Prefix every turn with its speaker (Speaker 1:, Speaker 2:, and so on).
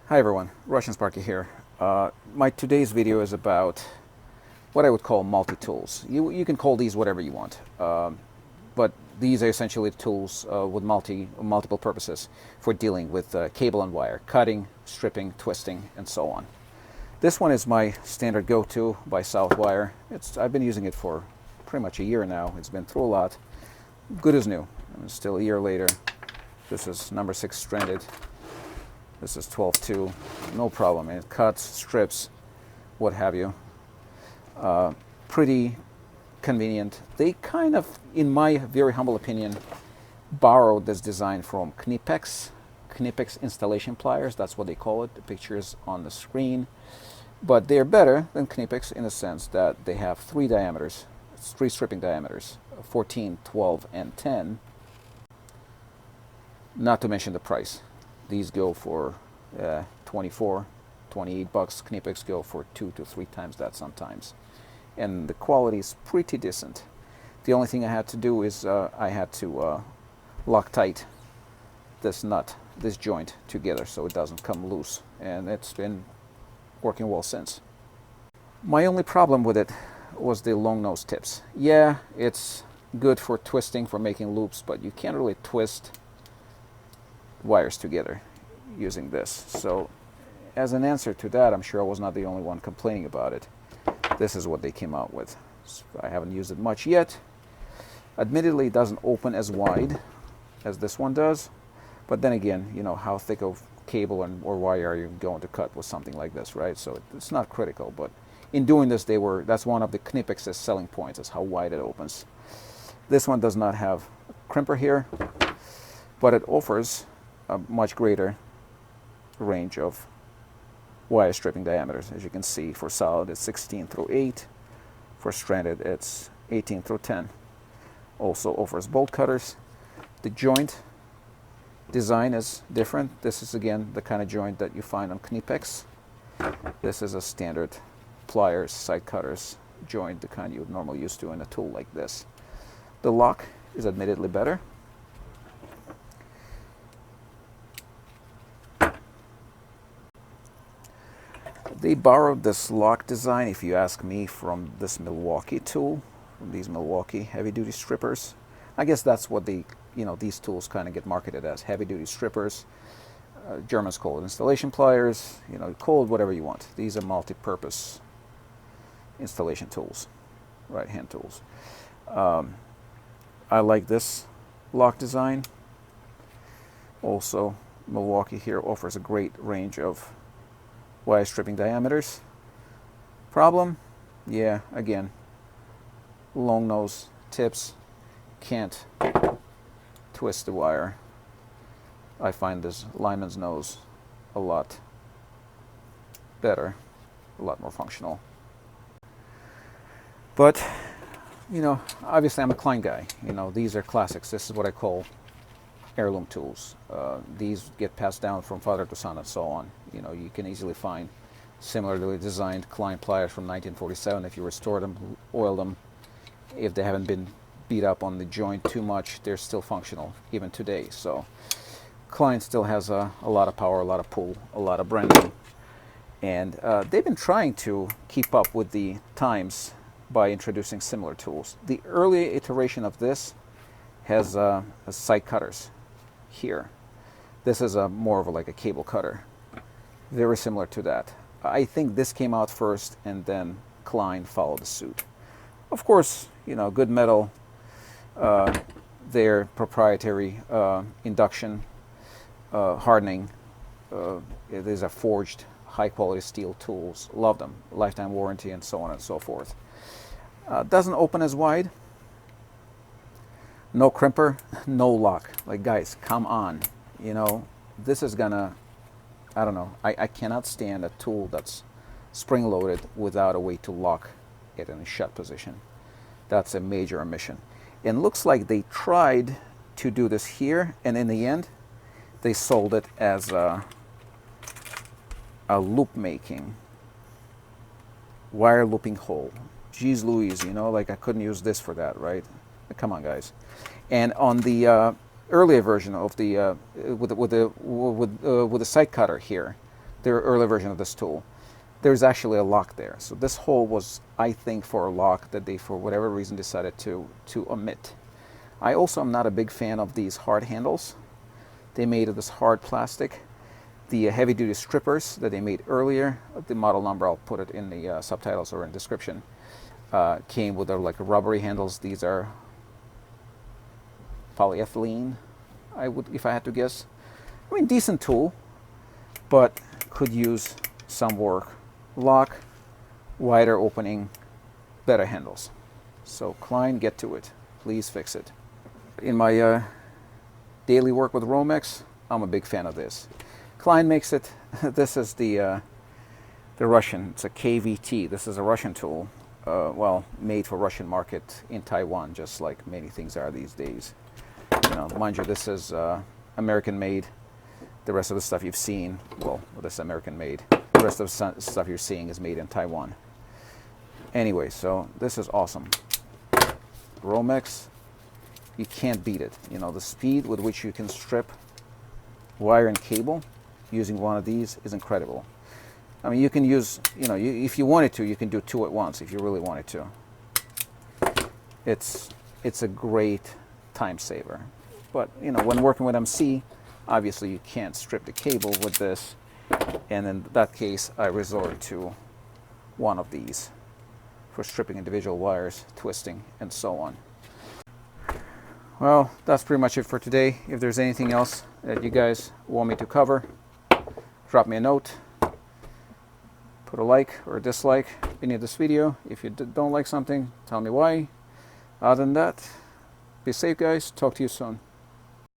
Speaker 1: Hi everyone, Russian Sparky here. My today's video is about what I would call multi-tools. You can call these whatever you want, but these are essentially tools with multiple purposes for dealing with cable and wire, cutting, stripping, twisting, and so on. This one is my standard go-to by Southwire. I've been using it for pretty much a year now. It's been through a lot. Good as new. And still a year later. This is number 6 stranded. This is 12-2, no problem. And it cuts, strips, what have you. Pretty convenient. They kind of, in my very humble opinion, borrowed this design from Knipex installation pliers. That's what they call it. The picture is on the screen. But they're better than Knipex in the sense that they have 3 diameters, 3 stripping diameters, 14, 12, and 10. Not to mention the price. These go for $24, $28. Knipex go for 2 to 3 times that sometimes. And the quality is pretty decent. The only thing I had to do is I had to lock tight this nut, this joint together so it doesn't come loose. And it's been working well since. My only problem with it was the long nose tips. Yeah, it's good for twisting, for making loops, but you can't really twist wires together using this. So as an answer to that, I'm sure I was not the only one complaining about it. This is what they came out with. So I haven't used it much yet. Admittedly, it doesn't open as wide as this one does, but then again, you know, how thick of cable or wire are you going to cut with something like this, right? So it's not critical, but in doing this, that's one of the Knipex's selling points, is how wide it opens. This one does not have a crimper here, but it offers a much greater range of wire stripping diameters. As you can see, for solid it's 16 through 8. For stranded it's 18 through 10. Also offers bolt cutters. The joint design is different. This is again the kind of joint that you find on Knipex. This is a standard pliers, side cutters joint, the kind you would normally use to in a tool like this. The lock is admittedly better. They borrowed this lock design, if you ask me, from this Milwaukee tool, from these Milwaukee heavy-duty strippers. I guess that's what these tools kind of get marketed as, heavy-duty strippers. Germans call it installation pliers. Call it whatever you want. These are multi-purpose installation tools, right, hand tools. I like this lock design. Also, Milwaukee here offers a great range of wire stripping diameters. Problem? Yeah, again, long nose tips, can't twist the wire. I find this lineman's nose a lot better, a lot more functional. But, obviously I'm a Klein guy. These are classics. This is what I call heirloom tools. These get passed down from father to son and so on. You can easily find similarly designed Klein pliers from 1947. If you restore them, oil them, if they haven't been beat up on the joint too much, they're still functional even today. So Klein still has a lot of power, a lot of pull, a lot of branding. And they've been trying to keep up with the times by introducing similar tools. The early iteration of this has side cutters here. This is more of like a cable cutter. Very similar to that. I think this came out first and then Klein followed suit. Of course, good metal, their proprietary induction, hardening. These are forged high quality steel tools. Love them. Lifetime warranty and so on and so forth. Doesn't open as wide. No crimper, no lock. Like, guys, come on. This is gonna, I don't know. I cannot stand a tool that's spring-loaded without a way to lock it in a shut position. That's a major omission. And looks like they tried to do this here, and in the end, they sold it as a loop-making, wire looping hole. Jeez Louise, like I couldn't use this for that, right? Come on, guys. And on the earlier version of the with the side cutter here, their early version of this tool, there's actually a lock there. So this hole was, I think, for a lock that they, for whatever reason, decided to omit. I also am not a big fan of these hard handles. They made of this hard plastic. The heavy-duty strippers that they made earlier, the model number, I'll put it in the subtitles or in description, came with their like rubbery handles. These are polyethylene, I would, if I had to guess. I mean, decent tool, but could use some work. Lock, wider opening, better handles. So Klein, get to it. Please fix it. In my daily work with Romex, I'm a big fan of this. Klein makes it. This is the Russian. It's a KVT. This is a Russian tool. Well, made for Russian market in Taiwan, just like many things are these days. You know, mind you, this is American made. The rest of the stuff you've seen, well, this is American made. The rest of the stuff you're seeing is made in Taiwan. Anyway, so this is awesome. Romex, you can't beat it. You know, the speed with which you can strip wire and cable using one of these is incredible. I mean, you can use, you know, if you wanted to, you can do two at once if you really wanted to. It's a great time saver. But, you know, when working with MC, obviously you can't strip the cable with this, and in that case I resort to one of these for stripping individual wires, twisting, and so on. Well, that's pretty much it for today. If there's anything else that you guys want me to cover, drop me a note, put a like or a dislike any of this video. If you don't like something, tell me why. Other than that, be safe, guys. Talk to you soon.